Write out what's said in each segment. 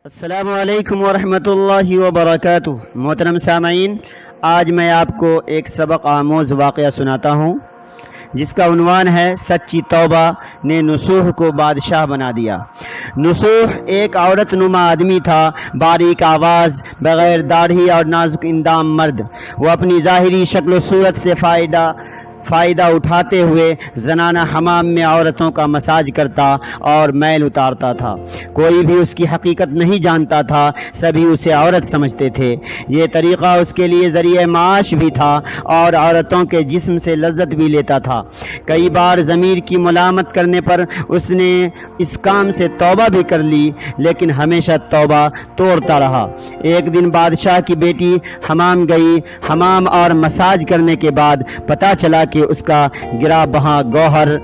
السلام علیکم ورحمۃ اللہ وبرکاتہ۔ محترم سامعین، آج میں آپ کو ایک سبق آموز واقعہ سناتا ہوں جس کا عنوان ہے سچی توبہ نے نصوح کو بادشاہ بنا دیا۔ نصوح ایک عورت نما آدمی تھا، باریک آواز، بغیر داڑھی اور نازک اندام مرد۔ وہ اپنی ظاہری شکل و صورت سے فائدہ اٹھاتے ہوئے زنانہ حمام میں عورتوں کا مساج کرتا اور میل اتارتا تھا۔ کوئی بھی اس کی حقیقت نہیں جانتا تھا، سبھی اسے عورت سمجھتے تھے۔ یہ طریقہ اس کے لیے ذریعہ معاش بھی تھا اور عورتوں کے جسم سے لذت بھی لیتا تھا۔ کئی بار ضمیر کی ملامت کرنے پر اس نے اس کام سے توبہ بھی کر لی، لیکن ہمیشہ توبہ توڑتا رہا۔ ایک دن بادشاہ کی بیٹی حمام گئی۔ حمام اور مساج کرنے کے بعد پتہ چلا کہ اس کا گرا بہا گوہر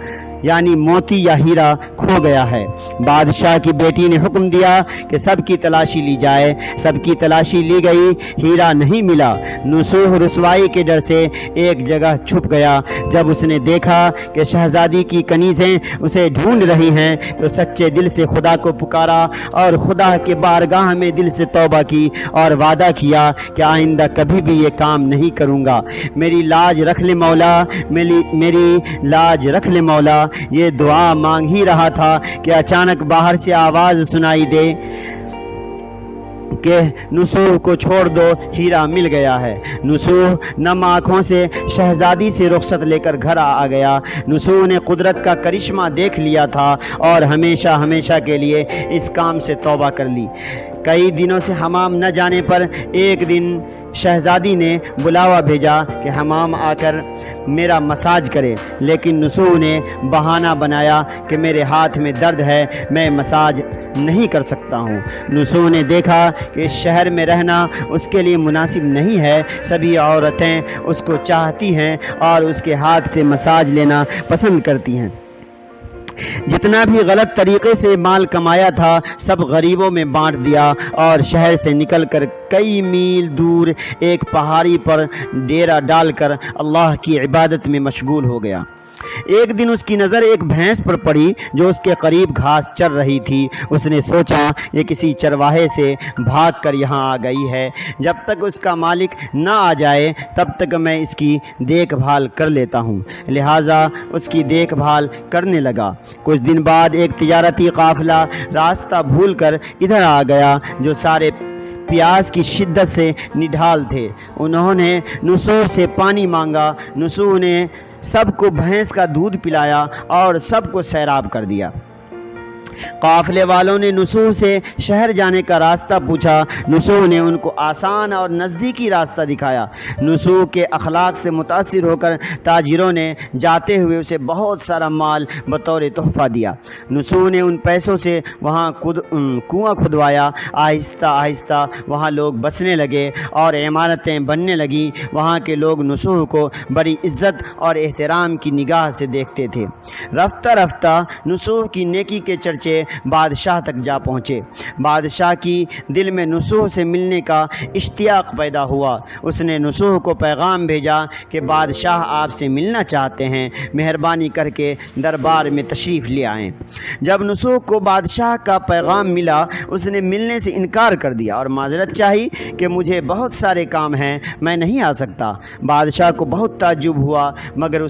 یعنی موتی یا ہیرا کھو گیا ہے۔ بادشاہ کی بیٹی نے حکم دیا کہ سب کی تلاشی لی جائے۔ سب کی تلاشی لی گئی، ہیرا نہیں ملا۔ نصوح رسوائی کے ڈر سے ایک جگہ چھپ گیا۔ جب اس نے دیکھا کہ شہزادی کی کنیزیں اسے ڈھونڈ رہی ہیں تو سچے دل سے خدا کو پکارا اور خدا کے بارگاہ میں دل سے توبہ کی اور وعدہ کیا کہ آئندہ کبھی بھی یہ کام نہیں کروں گا۔ میری لاج رکھ لے مولا، میری لاج رکھ لے مولا۔ یہ دعا مانگ ہی رہا تھا کہ اچانک باہر سے آواز سنائی دے کہ نصوح کو چھوڑ دو، ہیرا مل گیا ہے۔ نصوح نم آنکھوں سے شہزادی سے رخصت لے کر گھر آ گیا۔ نصوح نے قدرت کا کرشمہ دیکھ لیا تھا اور ہمیشہ کے لیے اس کام سے توبہ کر لی۔ کئی دنوں سے حمام نہ جانے پر ایک دن شہزادی نے بلاوا بھیجا کہ حمام آ کر میرا مساج کرے، لیکن نصوح نے بہانہ بنایا کہ میرے ہاتھ میں درد ہے، میں مساج نہیں کر سکتا ہوں۔ نصوح نے دیکھا کہ اس شہر میں رہنا اس کے لیے مناسب نہیں ہے۔ سبھی عورتیں اس کو چاہتی ہیں اور اس کے ہاتھ سے مساج لینا پسند کرتی ہیں۔ جتنا بھی غلط طریقے سے مال کمایا تھا سب غریبوں میں بانٹ دیا اور شہر سے نکل کر کئی میل دور ایک پہاڑی پر ڈیرا ڈال کر اللہ کی عبادت میں مشغول ہو گیا۔ ایک دن اس کی نظر ایک بھینس پر پڑی جو اس کے قریب گھاس چر رہی تھی۔ اس نے سوچا یہ کسی چرواہے سے بھاگ کر یہاں آ گئی ہے، جب تک اس کا مالک نہ آ جائے تب تک میں اس کی دیکھ بھال کر لیتا ہوں۔ لہٰذا اس کی دیکھ بھال کرنے لگا۔ کچھ دن بعد ایک تجارتی قافلہ راستہ بھول کر ادھر آ گیا جو سارے پیاس کی شدت سے نڈھال تھے۔ انہوں نے نصوح سے پانی مانگا۔ نصوح نے سب کو بھینس کا دودھ پلایا اور سب کو سیراب کر دیا۔ قافلے والوں نے نصوح سے شہر جانے کا راستہ پوچھا۔ نصوح نے ان کو آسان اور نزدیکی راستہ دکھایا۔ نصوح کے اخلاق سے متاثر ہو کر تاجروں نے جاتے ہوئے اسے بہت سارا مال بطور تحفہ دیا۔ نصوح نے ان پیسوں سے وہاں کنواں کھدوایا۔ آہستہ آہستہ وہاں لوگ بسنے لگے اور عمارتیں بننے لگیں۔ وہاں کے لوگ نصوح کو بڑی عزت اور احترام کی نگاہ سے دیکھتے تھے۔ رفتہ رفتہ نصوح کی نیکی کے چرچے بادشاہ تک جا پہنچے۔ بادشاہ کی دل میں نصوح سے ملنے کا اشتیاق پیدا ہوا۔ اس نے نصوح کو پیغام بھیجا کہ بادشاہ آپ سے ملنا چاہتے ہیں، مہربانی کر کے دربار میں تشریف لے آئیں۔ جب نصوح کو بادشاہ کا پیغام ملا اس نے ملنے سے انکار کر دیا اور معذرت چاہی کہ مجھے بہت سارے کام ہیں، میں نہیں آ سکتا۔ بادشاہ کو بہت تعجب ہوا، مگر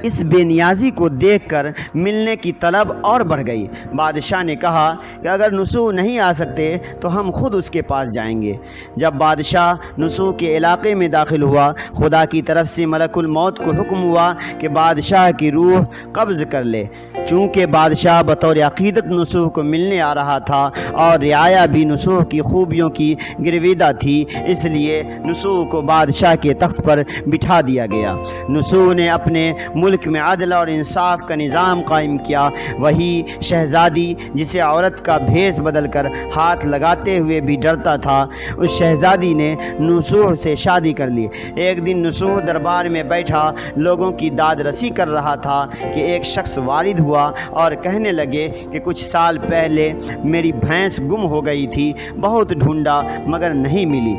اس بے نیازی کو دیکھ کر ملنے کی طلب اور بڑھ گئی۔ بادشاہ نے کہا کہ اگر نصوح نہیں آ سکتے تو ہم خود اس کے پاس جائیں گے۔ جب بادشاہ نصوح کے علاقے میں داخل ہوا خدا کی طرف سے ملک الموت کو حکم ہوا کہ بادشاہ کی روح قبض کر لے۔ چونکہ بادشاہ بطور عقیدت نصوح کو ملنے آ رہا تھا اور رعایا بھی نصوح کی خوبیوں کی گرویدہ تھی، اس لیے نصوح کو بادشاہ کے تخت پر بٹھا دیا گیا۔ نصوح نے اپنے ملک میں عدل اور انصاف کا نظام قائم کیا۔ وہی شہزادی جسے عورت کا بھیس بدل کر ہاتھ لگاتے ہوئے بھی ڈرتا تھا، اس شہزادی نے نصوح سے شادی کر لی۔ ایک دن نصوح دربار میں بیٹھا لوگوں کی داد رسی کر رہا تھا کہ ایک شخص وارد ہوا اور کہنے لگے کہ کچھ سال پہلے میری بھینس گم ہو گئی تھی، بہت ڈھونڈا مگر نہیں ملی۔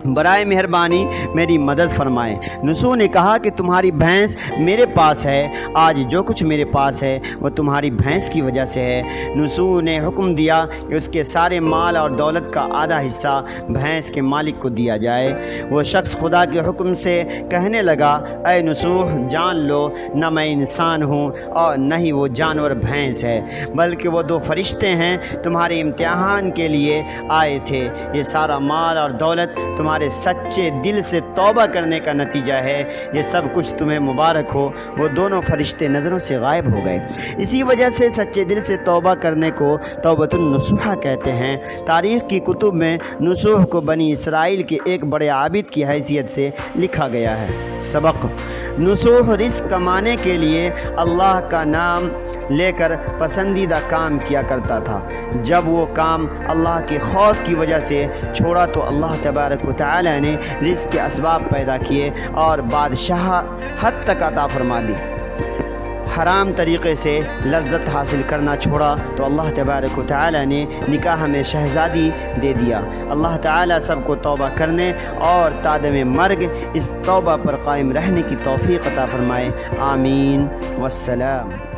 برائے مہربانی میری مدد فرمائیں۔ نسو نے کہا کہ تمہاری بھینس میرے پاس ہے، آج جو کچھ میرے پاس ہے وہ تمہاری بھینس کی وجہ سے ہے۔ نسو نے حکم دیا کہ اس کے سارے مال اور دولت کا آدھا حصہ بھینس کے مالک کو دیا جائے۔ وہ شخص خدا کے حکم سے کہنے لگا، اے نسو، جان لو نہ میں انسان ہوں اور نہ ہی وہ جانور بھینس ہے، بلکہ وہ دو فرشتے ہیں تمہارے امتحان کے لیے آئے تھے۔ یہ سارا مال اور دولت تمہارے سچے دل سے توبہ کرنے کا نتیجہ ہے، یہ سب کچھ تمہیں مبارک ہو۔ وہ دونوں فرشتے نظروں سے غائب ہو گئے۔ اسی وجہ سے سچے دل سے توبہ کرنے کو توبۃ النصوح کہتے ہیں۔ تاریخ کی کتب میں نصوح کو بنی اسرائیل کے ایک بڑے عابد کی حیثیت سے لکھا گیا ہے۔ سبق: نصوح رزق کمانے کے لیے اللہ کا نام لے کر پسندیدہ کام کیا کرتا تھا۔ جب وہ کام اللہ کے خوف کی وجہ سے چھوڑا تو اللہ تبارک و تعالی نے رزق کے اسباب پیدا کیے اور بادشاہ حد تک عطا فرما دی۔ حرام طریقے سے لذت حاصل کرنا چھوڑا تو اللہ تبارک و تعالی نے نکاح میں شہزادی دے دیا۔ اللہ تعالی سب کو توبہ کرنے اور تادم مرگ اس توبہ پر قائم رہنے کی توفیق عطا فرمائے۔ آمین والسلام۔